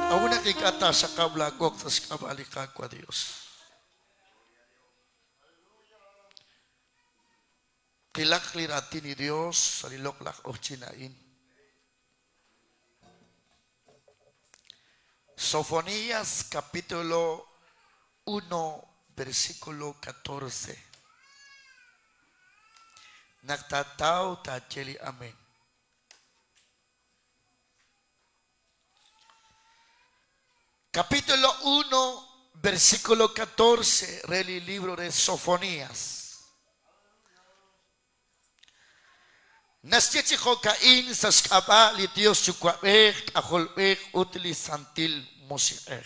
Auna kikata sa kablagok sa kabalikag kwa Diyos. Kilaklirati ni Diyos sa liloklak o chinain. Sofonías capítulo 1 versículo 14. Nagtataw ta cheli amen. Capítulo 1 versículo 14 del libro de Sofonías. Naschichicho kain sa skaba li Dios chukwabek akolbek utilisantil musiek.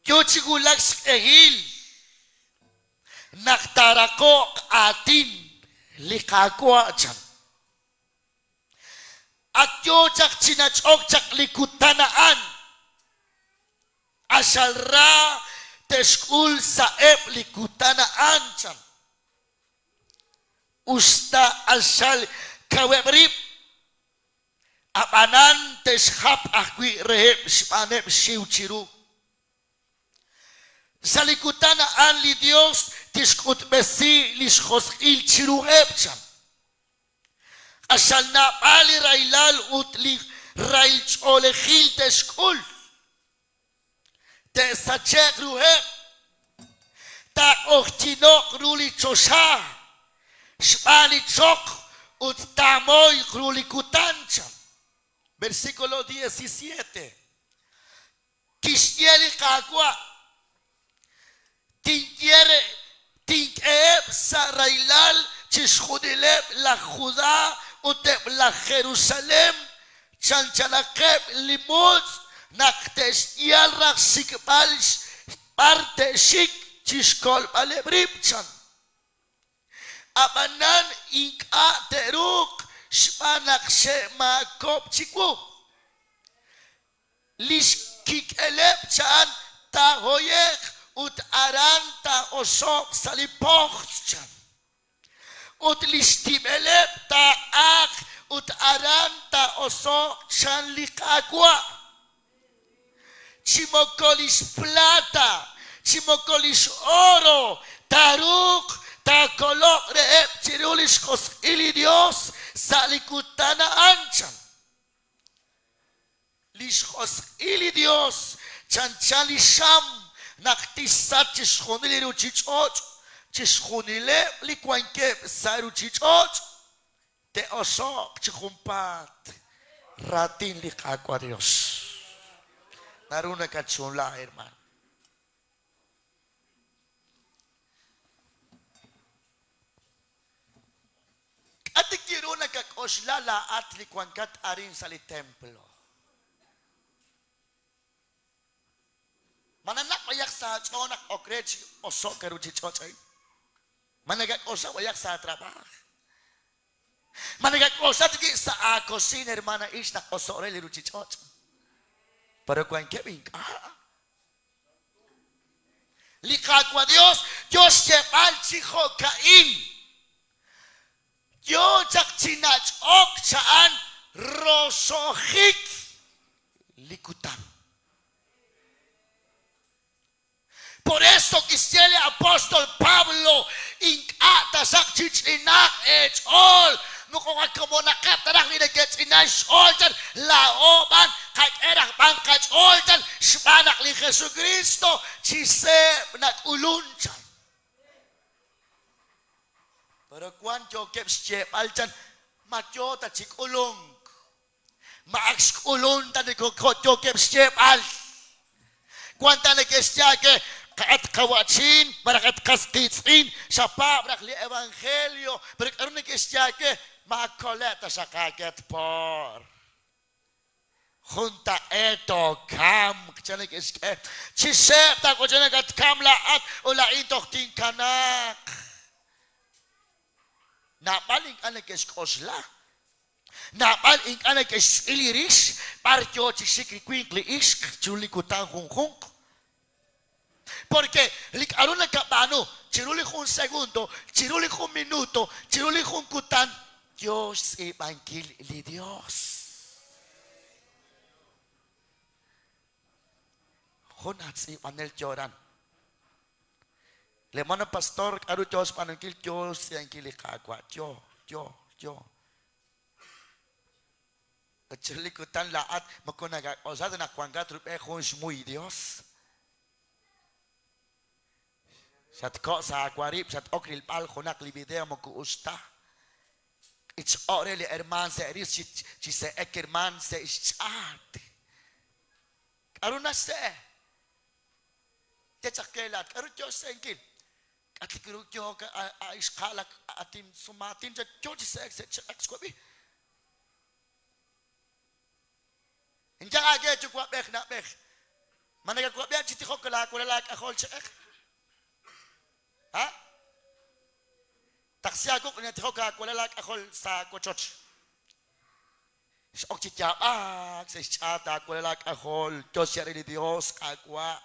Yochigulak egil naktarako atin likakwa chan. At yojak chinachok chak likutanaan asalra teskul saep likutanaan chan. Usta asal kawebrip apanan teshap akwi rehep spanep siuchiru salikutanaan li Dios tiskut besi lishkos il chiru hepchan asal na pali railal utli rail olehil teskul te sachek ruhep ta ochtinok ruli chosha Shpali chok ut tamoy krulikutancha. Versículo 17. Kishieli kakwa. Tinkeeb sarailal chishudileb la Judá uteb la Jerusalem chanchalakeb limud naktesh yalrak sikbal parte shik chishkol balebripchan. Abanan ika teruk shpanak shema kop chiku lishkik elep chan ta hoyek ut aran ta osok salipoch chan ut lishtim elep ta ak ut aran ta osok chan likagwa chimokolish plata chimokolish oro taruk ta kolok reep chirulis kos ili Dios salikutana anchan lishkos ili Dios chanchali sham naktisat chishkonili ruchichoch chishkonile likwankep saruchichoch te osok chikumpat ratin likakwa Dios naruna kachunla hermano. Ati kiro na kakoslala at likwangkat arin sa templo. Mananak wayak sa chonak okrech osok karuchi chochay. Managak osa wayak sa trabaho. Managak osa tiki sa akosin hermana ish nak osore liruchi chochay. Pero kwan kebing likakwa Dios yepal chicho kain. Yo jak chinach ok chaan rosohik likutan. Por eso quisiera el apóstol Pablo inkata sak chichinak echol mukha como nakatarak ni kechinach oljan laoban kay erak bangkach oljan shpanak li Jesucristo chise natulunjan. Pero cuando que se palchan machota chikulong max kulong tani ko yo que se pal cuanta le que sea que kat kawachin para kat kastitzin sa pabrak li evangelio pero karon que sea que makoleta sa kaget por junta eto kam chale que chise ta ko chane kat kam laat ula intok tin kanak. Napaling anak eskosla, napaling anak eskiliris, partyo chisikri quickly isk, chulikutan hung. Porque likaron na kapano, chirulik un segundo, chirulik un minuto, chirulik un kutan, Dios evangel li Dios. honatsi panel joran le mana pastor aru jos panangkil jos yang kili kakwa jo Likutan laat makunaga osada na kwanga trupe khons muy Dios sat ko sa aquarip sat okril pal khonak libidea mo ku usta it's already herman se eris ci se ekerman se ischat aruna se te chakelat aru jo senkil atikiru jo ka iskhalak atim sumatin jo ci se exkobi Injang age chukwa bek na bek. Managa kwa bek chiti khokla kula ka khol chek. Ha? Taksia ko ne thoka kula ka khol sa ko choch. Ok chicha se chata kula ka khol to shari Dios ka kwa.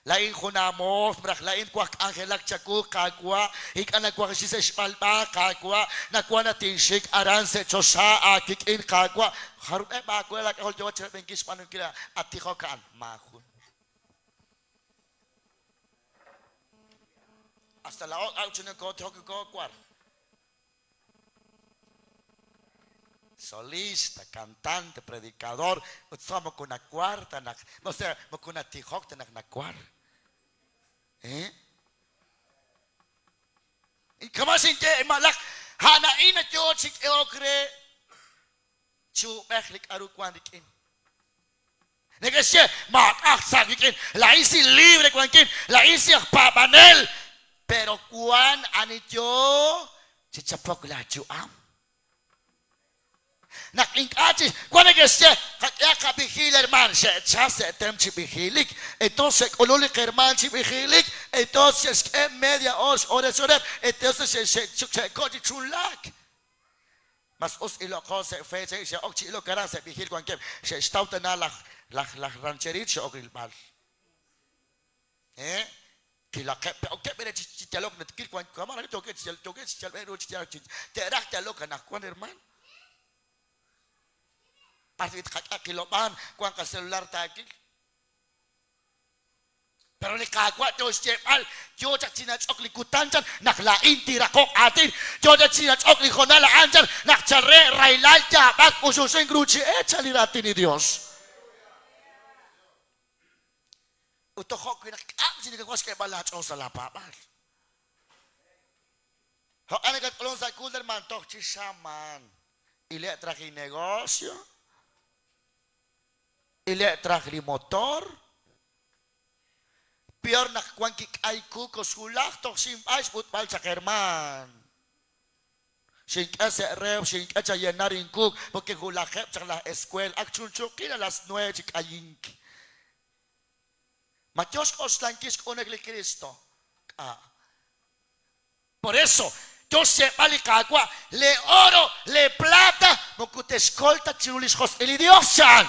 Lain khunamos brak lain kwa angelak chaku ka kwa ikana kwa si se spalpa ka kwa na kwa na tinshik aran se chosa akikin ka kwa harus ba ko la ko jo chere bengkis panun kila ati khokan mahun hasta la au chune ko thok ko kwar solista cantante predicador utsamo kuna kwarta nak no sé mo kuna ti khok nak na kwar kamasin ke malak hana ina jo chik okre chu beklik aru kwandikin negesie mak aksagikin la isi libre kwankin la isi pabanel pero kwan anityo chichapok la chu am nakingkachi kwan negesie ya kabihil herman se chase tem chibihilik entonces ololik herman chibihilik entonces que media horas entonces se cochi chulak mas os ilo cosa fece se occhi ilo cara se bihil kwan ke se stauta na la rancherit se okril bal que la que okay bere chitalok net kil kwan kamara toke chital bero chital te rak talok na kwan herman partit kiloban kwan ka celular takil pero ni kagwa to stepal yo cha china chokli kutanjan naklain tirakok atin yo cha china chokli khonala anjan nakchare railal ja bak ususen gruchi chalirati ni Dios uto khok na sini ka kwas ke balat o sala papal ho anagat kolon sa kulder man tok chi shaman ile traji negocio ile traji motor Pior na kwan kik ay kuko sulak tok simpay sput pal sa kerman. Singka se rew singka cha yenarin kuk porque hulakep sa la eskwel akchulchuk kina las 9 chik ayink. Matios oslankis konegli Cristo. Por eso yo sepa li kagwa le oro le plata mokute escolta chirulis hos el idiosan.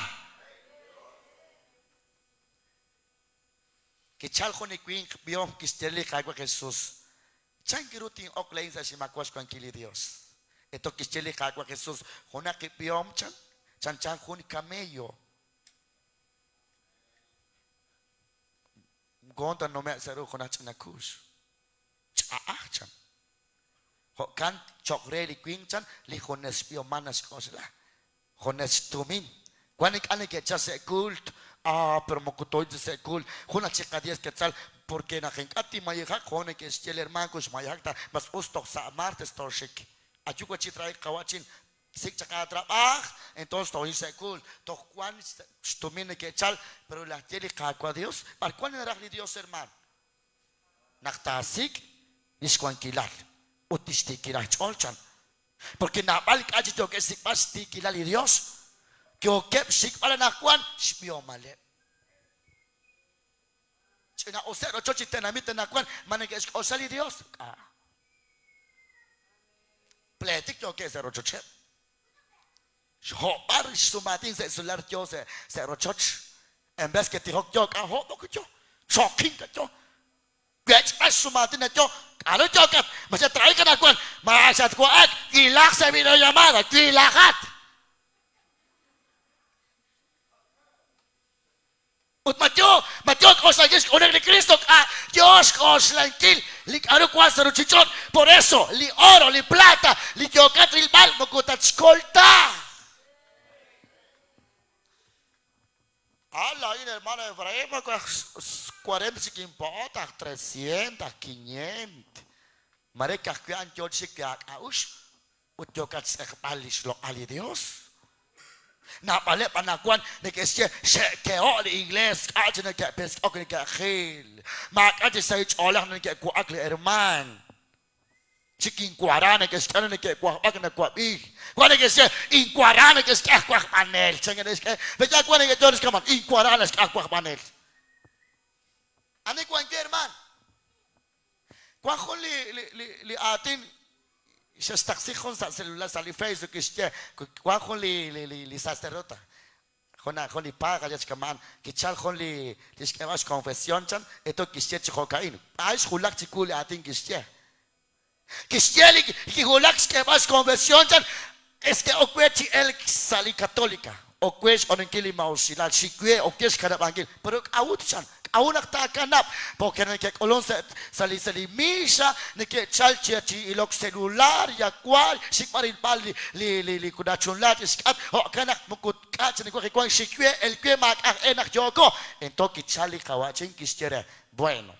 Que chaljo ni queen biom kisteli kagwa Jesus. Changirutin oklain sa simakwas kwan kili Dios. Ito kisteli kagwa Jesus. Hona ki biom chan huni camello. Gonta no me seru hona chanakus. Chan. Ho kan chokre li queen chan li hones biomanas kosla. Hones tumin. Kwanik ane que chase cult. Pero mokutoy se cool. Huna chica 10 quetzal porque na genkati mayhak hone que es el hermano kus mayhakta mas ustok sa martes torshik. Ayuko chitrai kawachin sik chaka trabaj entonces to se cool. To kwan stumine quetzal pero la tiene kakwa Dios. Par kwan era Dios hermano. Naktasik is kwan kilal. Utisti kilal cholchan. Porque na balik aji to que sik pasti kilal Dios. Que o kep sik pala nakwan shpio male. China osero chochi tenamite nakwan maneges osali Dios. Pletik yo que zero choche. Hopar sumatin se solar yo se zero choch. En vez que te hok yo ka ho ko yo. Shocking ka yo. Gech pas sumatin yo. Ano yo ka mas try ka nakwan. Masat ko ak kilak sa videollamada, kilakat. Matyo ko sa Diyos, unang ni Kristo ka, Diyos ko slangkil, li ano kwa sa ruchichon, por eso, li oro, li plata, li yokat, li bal, magutat skolta. Ala, yun hermano Efraim, 40 si importa, 300, 500. Mereka kuan George kak aus, utyokat sekpalis lo ali Dios. Napale panakuan nekesye sekeo di Ingles aja nek pes ok nek khil mak aja saya olah nek ku akli herman cikin kuarana nek skana nek ku ak nek ku bi ku nek se in kuarana nek ska ku panel cenga nek beja ku nek joris kaman in kuarana ska ku panel ane ku herman ku li atin شستقصيخون سلولا سالي فيسبوك كشتة كواخون لي ساستروتا خون لي باغا جات كمان كيتشال خون لي تشكواش كونفسيون تشان اتو كشتة تشكوكاين عايش خلاك تقول اتين كشتة لي كي خلاك تشكواش كونفسيون تشان اسكي اوكويتي ال سالي كاثوليكا اوكويش اونكيلي ماوسيلال شيكوي اوكيش كانا بانكيل بروك اوت تشان aún hasta canap porque en que colon se limisa ni que chalche chi ilok celular ya cual si para el pal li kudachunlat iskat o kanak mukut kat ni ko kwang shikwe el kwe mak enak joko entonces chali kawachin kistere bueno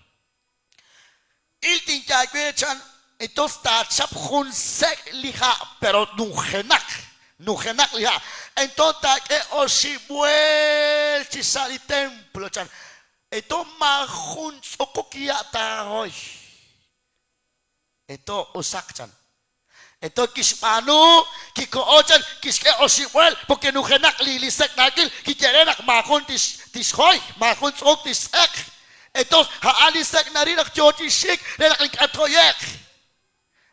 il tinja kwe chan entonces ta chap khun sek liha pero nujenak liha entonces que o si vuel si sali templo chan ito mahun sokokia tahoy. Ito usak chan. Ito kismanu kiko ochan kiske osiwel porque nujenak lilisek nagil kikerenak mahun tishoy mahun sok tisek. Ito haalisek narinak joti shik renak likatoyek.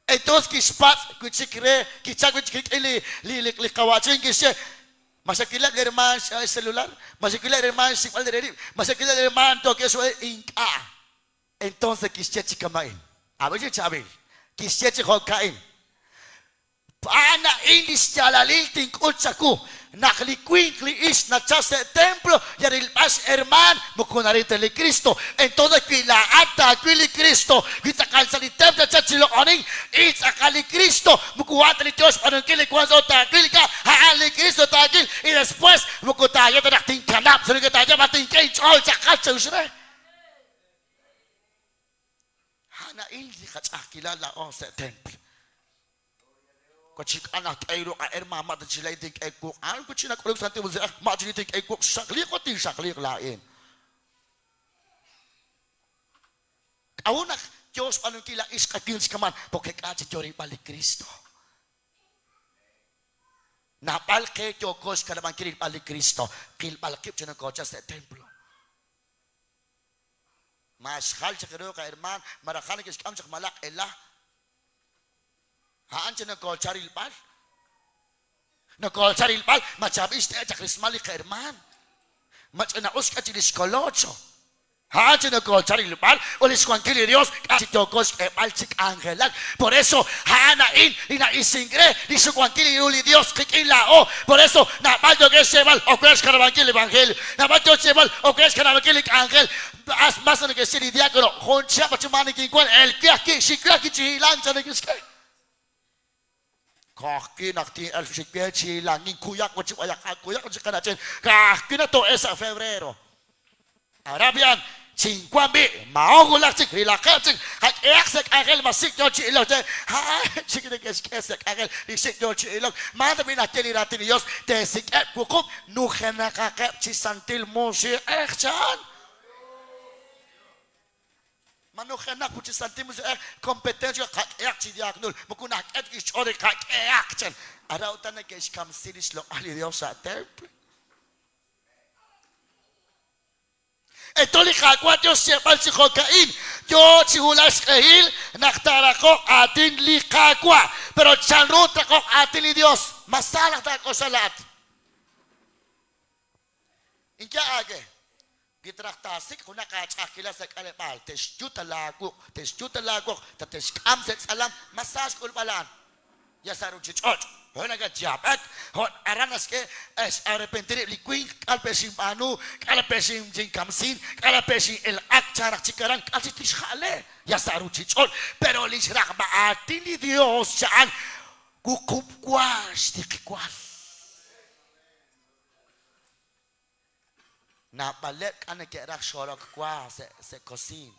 Ito kispat kuchikre kichak kuchikili li kawachin kisye. Masakilat herman celular, masakilat herman sipal de masakilat herman to que eso es inca. Entonces quisiera kamain. A ver chabil. Quisiera hokain. Pana indis jalalil tin utsaku. Nakliquinkli is na chase templo yaril pas herman mukunarita li Cristo. Entonces que la ata li Cristo, kita kalsa li templo chachilo oning it's akali Cristo mukuwat li Dios anong kili kwazo takil ka haali Cristo takil y después mukutaya ta tin kanap suri ka taja matin kay chol chakat sa usre. Hana ildi kachakila la on sa templo. Kacik anak airo ka erma mata sila iting ekuk an ko china kolog santi mo mata iting ekuk sakli ko ting sakli lain kaunak Diyos anong kila is kakils kaman porque kachi jori balik Kristo napal ke Diyos ka naman kilil balik Kristo kil balakip siya ng kotsa sa templo mas hal siya karo ka erman marakanik is kam siya malak elah haan siya nagkolcharil pal machabis tayo sa krismali ka herman machanaos ka chilis kolocho haan siya nagkolcharil pal ulis kong kili Dios kasi Diyos pal sik angelan por eso haanain inaisingre liso kong kili uli Dios kikilao por eso napal Diyos kesebal o kres ka naman kili evangelio napal Diyos kesebal o kres ka naman kili angel as mas na nagkasili diakono honcha pachumani kikuan el kiyaki sikyaki chihilan sa nagkaskay kaki nakti el shikpechi langin kuyak wachik ayak kuyak wachik kanachen kaki na to esa febrero Arabian 50 maogulak chik hilakachik hak eksek agel masik yo chilo je ha chikine kesek agel isik yo chilo manda mina teli ratin Dios te sik kukup nukhena kakep chisantil mosi ekchan manukenak puchi santimus kompetensya kayak ci diagnul mukunak et ishore kayak chen arautan na kes kam silis lo ali Dios sa templo etoli kakwa Dios sepal si kokain yo chihulas kahil naktarako atin li kakwa pero chanruta ko atin li Dios masalah ta ko salat inka age Gitraktasik kuna kachakila sa kalepal tesjuta lagu tates kam sa salam masaj kul balan ya saru chichot Hona ka jabat hon aranas ke es arrepentir liquin kalpesim anu kalpesim jing kamsin kalpesim el akcharak chikaran kalsitis khale ya saru chichol pero lisrak baati ni Dios chan kukup kwas tikwal na balek ana ke rak sholok kwa se kosin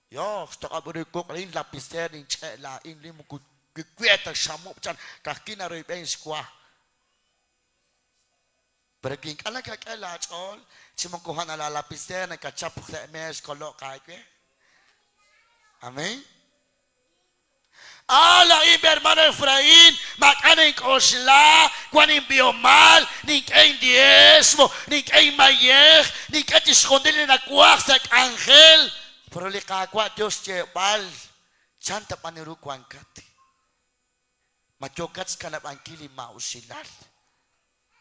yo sto aburi kok lin lapisen in chela in limu Kueta shamup chan kakina reben squah. Breaking ala kakela all. Simukuhan ala lapisen na kachapuk sa mes kolok kay. Amen. Ala ibermano Efraín, makaning osla, kwaning biomal, ning kain diesmo, ning kain mayeh, ning katis kondil na kuwak sa anghel. Pero likakwa Diyos chebal, chanta paniru kwangkati. Matyokat kanap ang kili mausilal.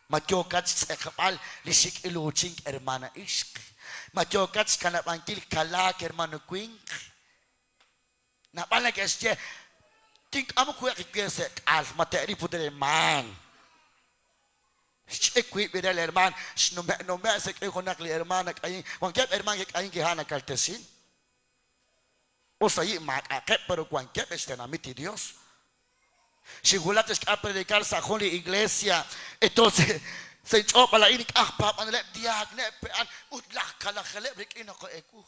Matyokat sa kapal lisik iluching hermana isk. Matyokat kanap ang kili kalak hermano quink. Napalag esye. Think amo kuya kikwesek al materi pudel man. Ekwi bidel herman. Nume sek ekonak li hermana kain. Wangkep herman kain kihana kaltesin. O sayi makakep pero wangkep estenamiti Dios. Si gulates que a predicar sa holy iglesia, entonces se echó para la inik papa nele diagne pean utlak kala khale brik inako eku.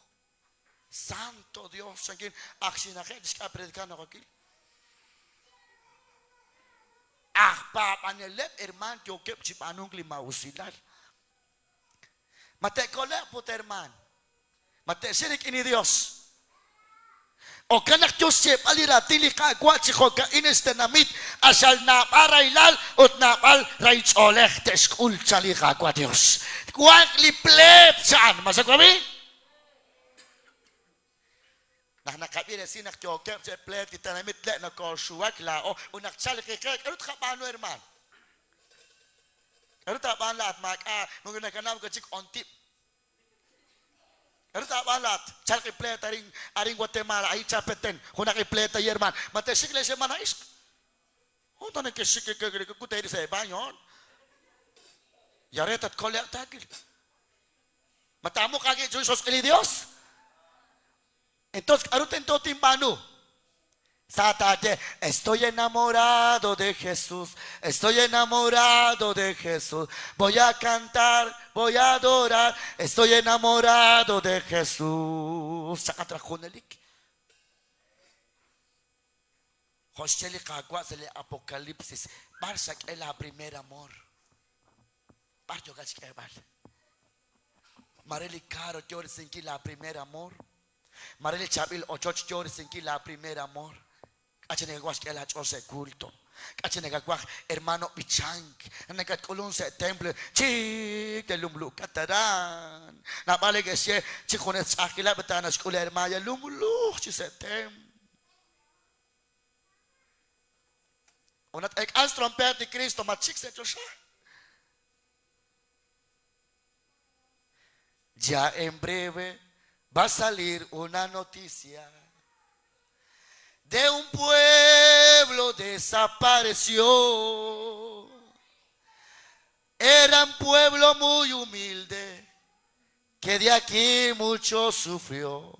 Santo Dios, sangin aksina ke dis ka predicar no aquí. Papa nele hermano yo que chipanung lima usilar. Mate kole put hermano. Mate sirik ini Dios. O kanak Joseph aliratili ka kwachi ko ka inestenamit asal na parailal ut na pal raich oleh te school chali ka kwa Dios. Kwak li plep chan masak kami? Nah nakabire sinak joker se plep itanamit le na ko shuwak la o unak chali ke erut ka pano herman. Erut ta pan lat mak mungkin kanam ko chik ontip. Ano tabalat? Chalki pleta aring Guatemala ay chapeten. Hunaki pleta yerman. Mate sikle se manais. Honto ne ke sikle ke kuteri se banyon. Yaretat kolek tagil. Matamo kage Jesus kili Dios. Entonces aruten to timbano. Sátate, estoy enamorado de Jesús, estoy enamorado de Jesús, voy a cantar, voy a adorar, estoy enamorado de Jesús. Sácate jonelik. Josheli kagwa se le Apocalipsis, barsak el primer amor. Barjo gachkebar. Mareli caro yo senki la primer amor. Mareli chabil ochoch yo senki la primer amor. Kachenega guas que la chose culto. Kachenega guas hermano Bichank. Negat colon se temple. Chik de lumlu kataran. Na bale que se chikonet sakila betana skula hermaya lumlu chi se tem. Onat ek as trompet de Cristo machik se chosha. Ya en breve va a salir una noticia de un pueblo desapareció. Era un pueblo muy humilde que de aquí mucho sufrió.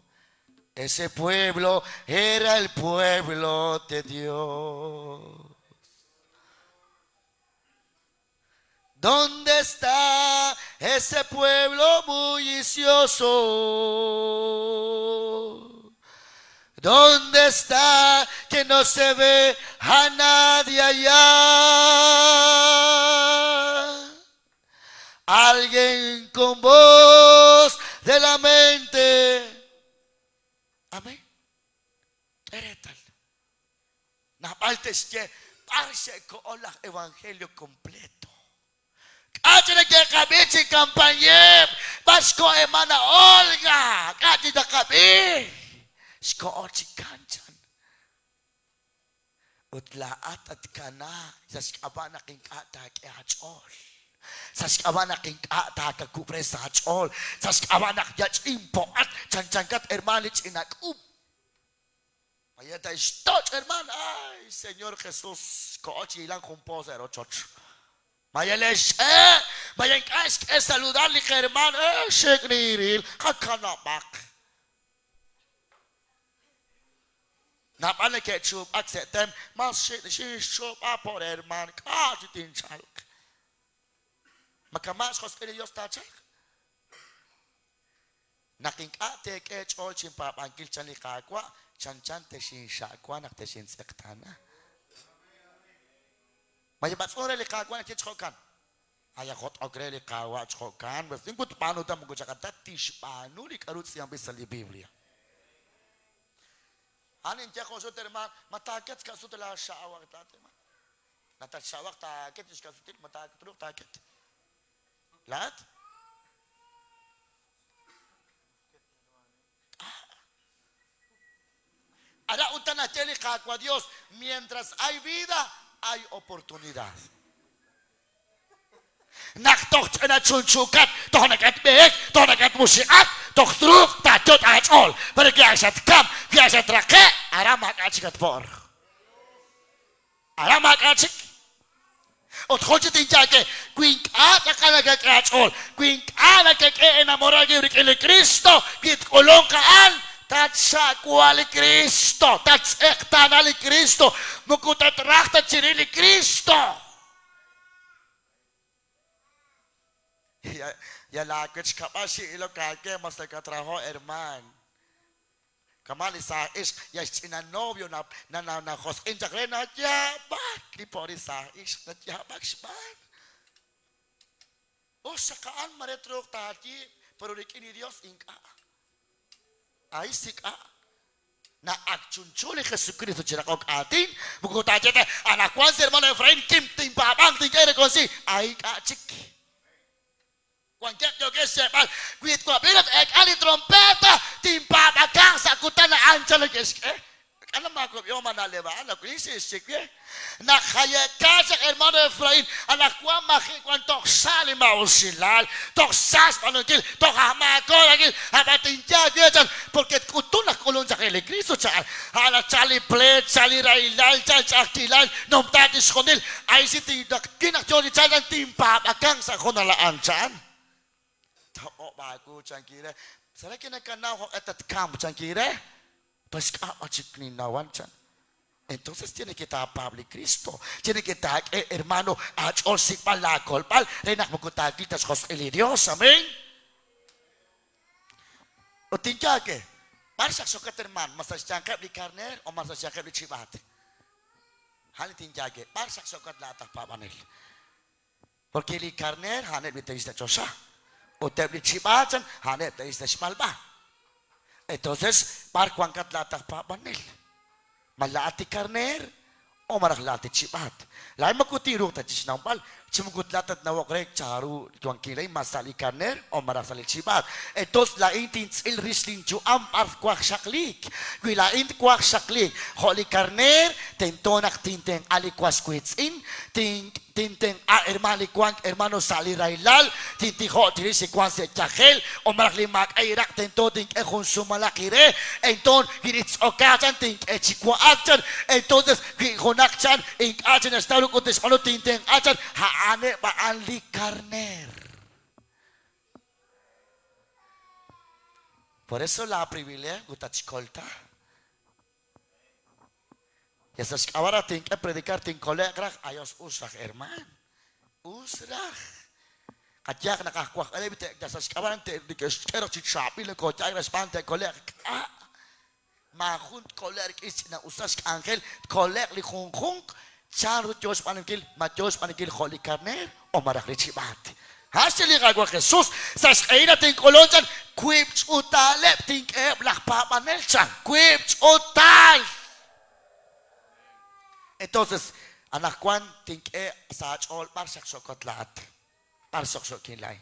Ese pueblo era el pueblo de Dios. ¿Dónde está ese pueblo bullicioso? ¿Dónde está que no se ve a nadie allá? Alguien con voz de la mente. Amén. Eretal. Na parte es que parece que el evangelio completo. Kacine ke kabichi kampanye basko emana Olga kacida kabi sko ochi kanchan utlaat at kana saskabana king kata ke hachol saskabana king kata ka kupres hachol saskabana yach impo at chanchankat hermanich inakub Vaya está stoch, hermano. Ay, Señor Jesús. Coche y la composa de chocho. Vaya les, vaya que saludarle, hermano. Shekniril. Kakanamak. Napane que chup acceptem. Mas she chup apor, hermano. Kaji tin chalk. Makamas kos ele Dios tachak. Naking ate ke chol chimpa angkil chani kakwa. Chan te shin shakwa nak te shin sektana. Maya batsore le kakwa nak chokan. Aya kot ogre le kawa chokan. Basingkut panu ta mugo chakata tish panu li karut siyang bisa li Biblia. Anin kya ko soter ma mataket ka sutela shawak tate ma. Natat shawak taket is ka sutil mataket truk taket. Lat? Hará un tanacheli kakwa Dios. Mientras hay vida, hay oportunidad. Nak toch na chunchukat, toch nakat beek, toch nakat musikat, toch truk, tajot achol. Pero kaya sa kam, kaya sa trake, ara makachikat por. Ara makachik. Ot hoje tin jake, quink a kakana kakachol, quink a nakake enamorado de Cristo, kit kolongkaan. Tatsa kuali Cristo, tats ektanali Cristo, mukutatrakta chirili Cristo. Ya la que capaz y lo que más te trajo hermano. Kamali sa is ya sina novio na hos injagre na ya bak ni por isa is na ya bak span. O sakaan maretro tati pero ni Dios inka. Ay sika na akchunchuli Jesucristo chirakok atin buku tajete anak kwan hermano Efraín kim timbabang tingere konsi ay kachik. Cualquier que sepa, cuid copirat ali trompeta, timpaba casa kutana anchalo que es que ana mako yo manaleva ana crisis que na khaya casa hermano Efraín ana kwa mahi cuanto sale mausilal toxas panokil tohamako lagi abatinja dia porque kutuna kolon sa kele Cristo cha ala chali plate chali railal chakilal no tatis konil ay si tinak jodi chalan timpaba casa konala anchan. Oh bagu cangkire, saya kena kenal hok etat kamu cangkire, pas apa cikni nawan can. Entonces tiene que estar Pablo Cristo, tiene que estar hermano achol sikpal lakol pal, renak mukutag ditas kos eli Dios, amen. O tingka ke, parsak sokat herman, masa cangkap di karner, o masa cangkap di cibat. Hal tingka ke, parsak sokat latah papanil. Porque di karner hanet biteis da chosa. O te blichibachan, hanet te isda shmalba. Entonces, par cuancat latag papanil. Malati karner, o maraklati chibat. Lai makutiruk ta chisnampal, chimukut latat na wakrek charu tuang kilay masali karner, o marasali chibat. Entonces, lain tinsil rislin ju par kwak shaklik. Kui lain kwak shaklik, holi karner, tentonak tinteng alikwas kwitsin, tinteng hermano sali railal tintijo tiri secuencia chajel o marlimak airak tento ting sumalakire enton girits okachan ting echikwa achan entonces honakchan in achan estado con desmano tinteng achan haane ba anli karner. Por eso la privilegio gutachkolta. Yesus ahora tiene que predicar tin colegra ayos usrach herman. Usrach. Kajak nakakuak ale bite yesus ahora te dikeskero chichapi le kotay respante coleg. Mahun coleg is na usas angel coleg li khung charu Dios panengil ma Dios panengil holy carner o maraklichibat. Hasili gagwa Jesus sas kaina tin kolonjan quips utalep tin e blak papanelchan quips utal. Entonces, anak kwan think sa all parsak sokot lahat. Parsok sok kilay.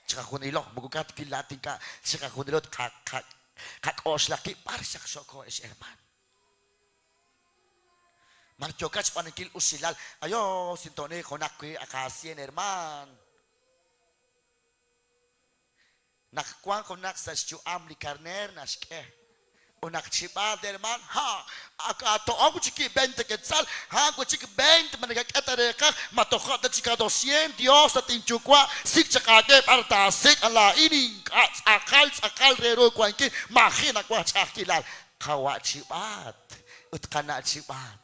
Tsaka kunilo, magugat kilating ka, tsaka kunilot kakos laki, parsak soko es herman. Marchokas panikil usilal, ayo, sintone konakwi akasien herman. Nakkuan konak sa stuam li karner naske. unak chiba derman ha akato aku chiki 20 quetzal ha aku chiki 20 managakatareka matokot na chika 200 Dios at inchukwa sik chakake parta sik ala ini akal rero kwankin makina kwa chakilal kawa chibat ut kana chibat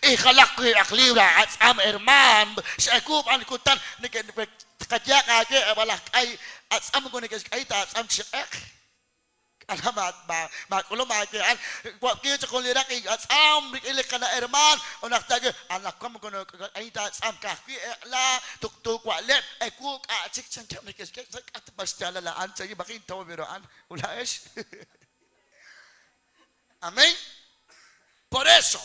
ikhalak akliwa at am herman syakub an kutan kajak ake balak ay at am ko ay ta am chek alamat ba kulo makian kwa kiyo chokolira kay at am ilik kana herman onak tag anak ko mo ay ta am ka la tuktuk wa lep ku ka chik chan kam at basta la an sa bakin taw biroan ulaes amén por eso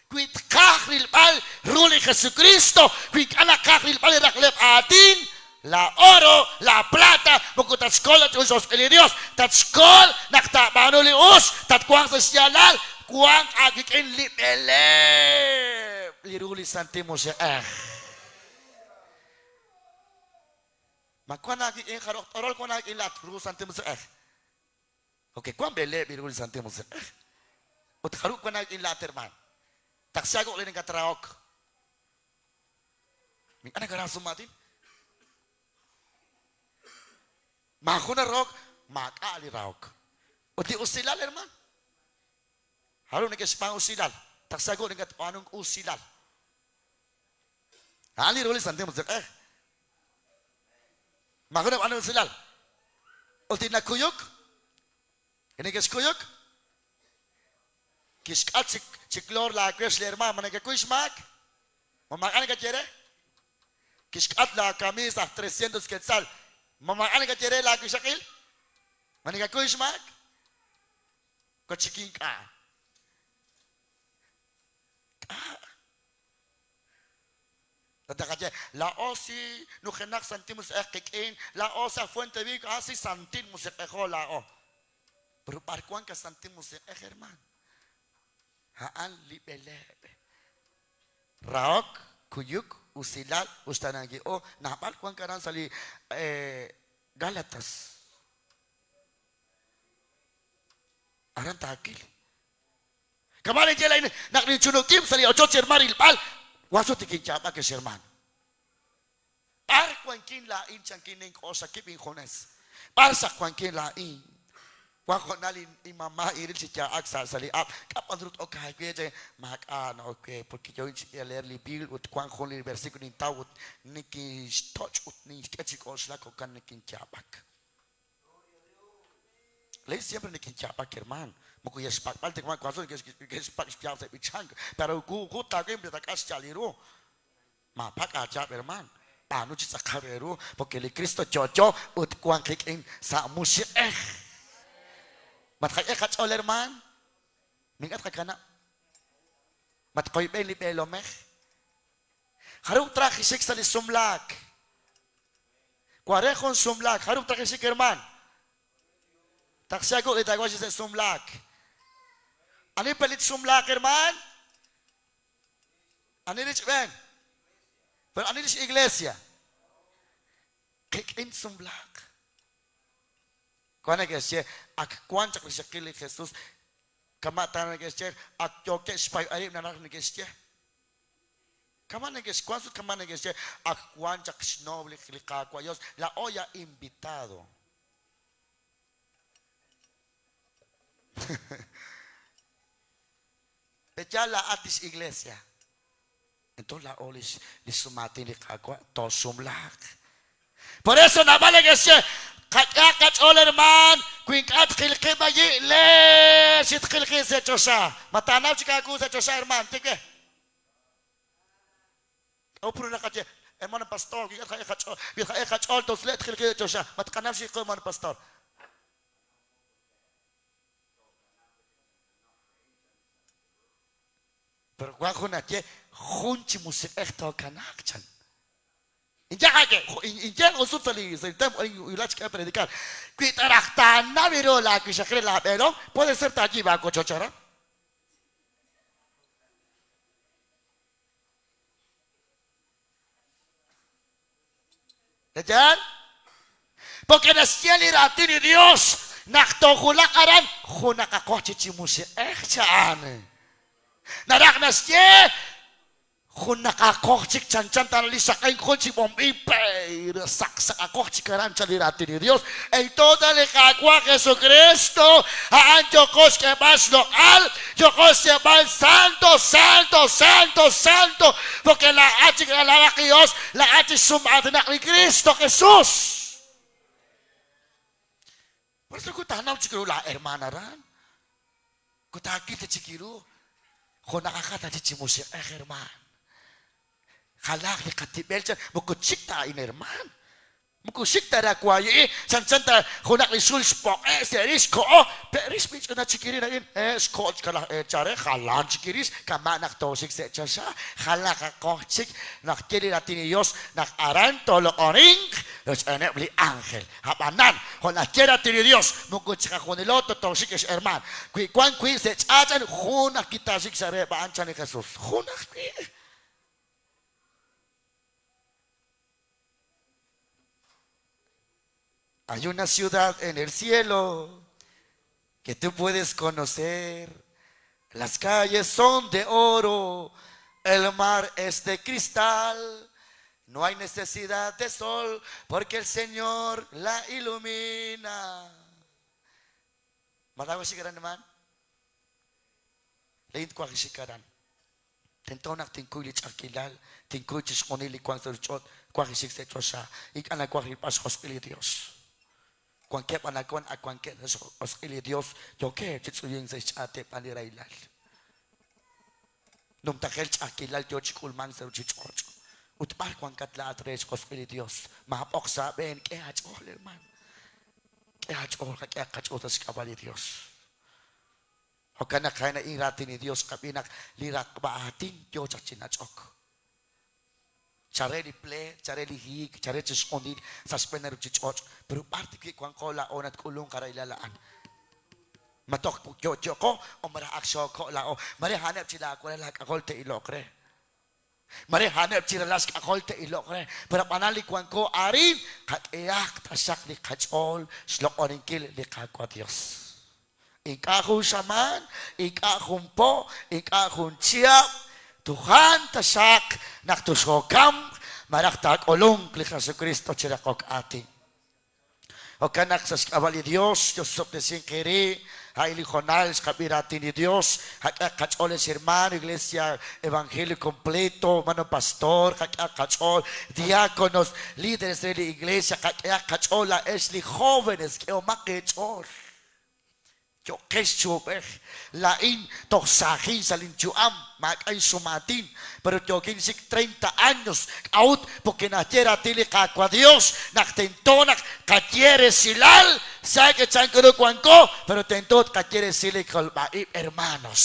quit kahril bal ruli Jesucristo quit ana kahril bal raklep atin la oro la plata buku tatskol at usos ili Dios tatskol nakta manuli us tatkuang sosialal kuang agikin lipele liruli santimo siya magkuang agikin karok orol ko nagikin lat ruli santimo siya okay kuang bele liruli santimo siya ut karuk ko nagikin lat herman taksyago ulit ng katraok. May anak ka sumatin? Mako na rok, makaali raok. O di usilal, herman. Harap nagkasipang usilal. Taksago ng anong usilal. Hali roli sante mo sir. Mako na anong usilal. O di nakuyok. Kinikas kuyok. Kiskat siklor la kres lerma manega kuismak mamakan ka chere kiskat la camisa 300 quetzal mamakan ka chere la kisakil manega kuismak ko chiking ka tata la osi no genak santimos ekkein la osa fuente vi asi santimos ekho la o pero par kuan ka santimos hermano haan lipelebe raok kuyuk usilal ustanagi o napal kuang karan sali Galatas aran takil kemarin jela ini nak dicunukim sali ojo cermaril pal waso tikin chapa ke sherman par kuangkin lain changkining ko sa kiping khones par sa kuangkin lain Wako nalin imama iril si Jaak sa saliap kapan rut okay kaya makan okay porque yo leer li bil ut kuang kon li versículo ni tawut niki touch ut ni kachikos la kokan niki Jaak le siempre niki Jaak herman moko yes pak palte kuang kwaso que pak spial se bichang pero ku ta game de takas chaliro ma pak aja herman panu ci sakarero porque le Cristo chocho ut kuang kikin sa musik Matkay ekat olerman, mingat kakana. Matkoy beli belomeh. Harap trakisik sa sumlak. Kuarehon sumlak, harap trakisik herman. Taksyago itagwa siya sa sumlak. Ano palit sumlak herman? Ano rin ben? Pero ano rin iglesia? Kikin sumlak. Kuana gesye ak kuancha kishakili Jesus kamata na gesye ak yoke spy ayim na nak gesye kamana gesye kuansu kamana gesye ak kuancha kishnoble klika kwa Dios la olla invitado Pecha la atis iglesia entonces la olis lisumati likakwa to sumlak por eso na vale gesye Kakat olerman, kuingkat khilki bayi le sit khilki se chosa. Matanaw chikaku se chosa herman, tike. Opro na katye, herman pastor, kikat ol tos let khilki chosa. Matkanaw chikaku man pastor. Pero kwa na tye, khunchi musik ekto kanak chan. Injak usut sali tem ulach que predicar. Quitaractana viro la que se cree la pero puede ser allí va cochochara. ¿Entienden? Porque en el cielo irá a ti Dios naktokulakaran, hunakakochichimusi, chaan. Naraknas niya, hunakakochik chan-chan tanalisa kain kochi bombipay, saksak ako chikaran chalirati ni Dios. En toda le cagua Jesucristo, aan Diyos que más local, Diyos que más santo, santo, santo, santo, porque la ating lalaki Diyos, la ating sumatanak ni Cristo Jesús. Por eso kutanaw chikiro la hermana ran, kutakita chikiro, kung nakakata chichimusi, herman. Halak ni katibel chan, mukuchik ta in herman. Mukuchik ta rakwaye, chan ta kunak ni sulspok, seris ko, peris bitch na chikiri na in, scotch kala chare, halan chikiris, kamanak tosik se chasha, halak ako chik, nakili natin ni Diyos, nakaran tolo oring, los enebli angel, habanan, kung nakira natin ni Diyos, mukuchik ako nilo, tosik is herman. Kwan se chan, hunak kita sik sa rebaan chan ni Jesus, hunak Hay una ciudad en el cielo que tú puedes conocer. Las calles son de oro, el mar es de cristal. No hay necesidad de sol porque el Señor la ilumina. Madawa sigaran naman? Lain ko akisigaran. Tentonak tingkulit akilal, tingkulit skonili kwan sa chot, kwa kisik sa chosha, ikana kwa kipas hospili Dios. Cualquier panacón a cualquier oscili Dios, yo que chitsuyin se chate panirailal. Num takel chakilal yo chikulman sa chichocho. Utpal kwan katla atres oscili Dios. Mahapok saben que hachol herman. Que hachol ka kaya kachotas kabali Dios. O kana kaya na iratin ni Dios kapinak lirak baatin yo chachinachok. Chareli play, chareli hig, chareli escondid, sa spener chichoch, pero parte que cuan kola onat kulong karailalaan. Matok yo ko o maraakso ko la o marihanap sila ko la kakolte ilokre. Marihanap sila las kakolte ilokre. Pero panali kuan ko arin katiyak tasak ni kachol slok oringkil ni kakwa Dios. Ikakong saman, ikakong po, ikakong tiyak. Tuhan tasak naktusokam maraktak olong kli Jesucristo chirakok ating. O kanak sa kabali Dios, Diyos sok desin kiri, haili honal sa kabirati ni Dios, hakakachol es hermano, iglesia, evangelio completo, mano pastor, hakakachol, diáconos, líderes de la iglesia, hakakachol, la esli jóvenes, que o makechol. Yo kesuber lain tosahin sa linchuam makay sumatin pero yo 30 años out porque natyera tili kakwa Dios naktentonak katyere silal sa que chankuro kwanko pero tentot katyere sili kolbaib hermanos.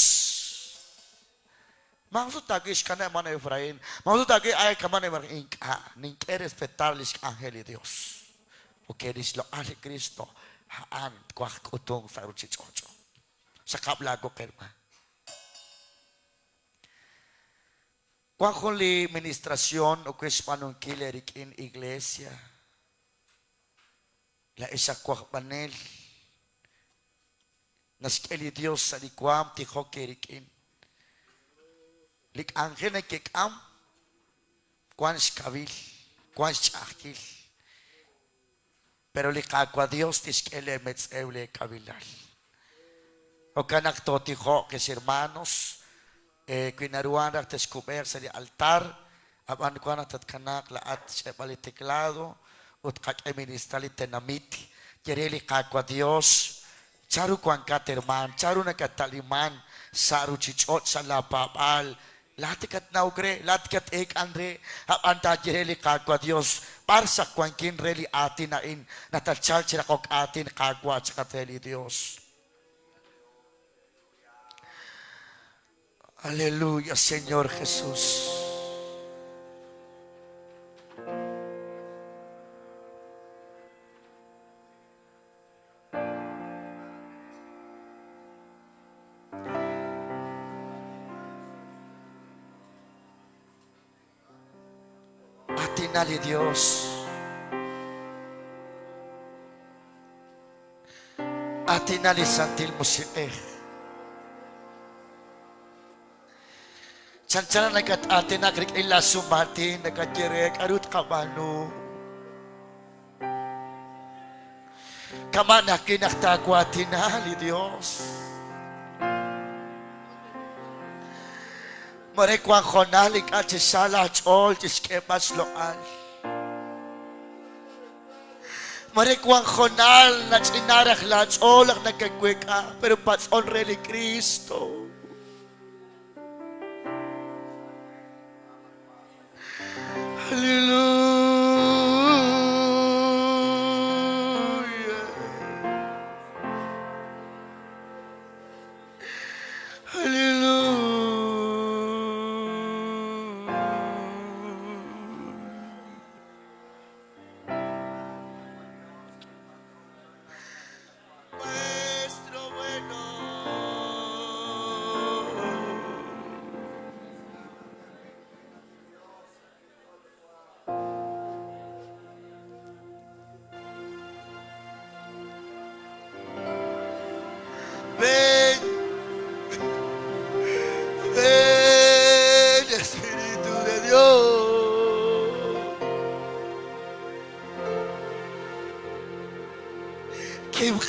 Maksud tagish kana man Efraín maksud tagi ay kamane mar inka ning respetables ángel de Dios porque eres lo ale Cristo haan kwa kutong sa ruchichocho sa kablago kerma kwa huli ministración o kwes panong kilerik in iglesia la isa kwa panel naskeli Dios sa likwam tiho kerikin lik angel na kikam kwan skavil kwan chakil pero likakwa Dios tiskele metzeule kabilal. O kanak totiho kes hermanos, quinaruan ak descuber sa altar, aban ko na tatkanak laat sa palitiklado, ut kak eministali tenamiti, kirili kakwa Dios, charu kwan katerman, charu na kataliman, saru chichot sa lapapal, latikat naugre, latikat ek andre, anta jireli kakwa Dios, parsa kwankin reli atin na in, natalchal chirakok atin kakwa chakateli Dios. Aleluya, Señor Jesús. Atinali Dios. Atin nalisantil mo si Chancana nagat atin nagrik ila sumati nagadjerek arut kamano. Kamana kinaktakwati na li Dios. Marekwang konalik at sisala at all tiskepas loal. Marekwang konal na sinarak la at all ang nagkagweka pero pas onreli Kristo. Hallelujah. Maestro bueno. Ven, ven, Espíritu de Dios. Kim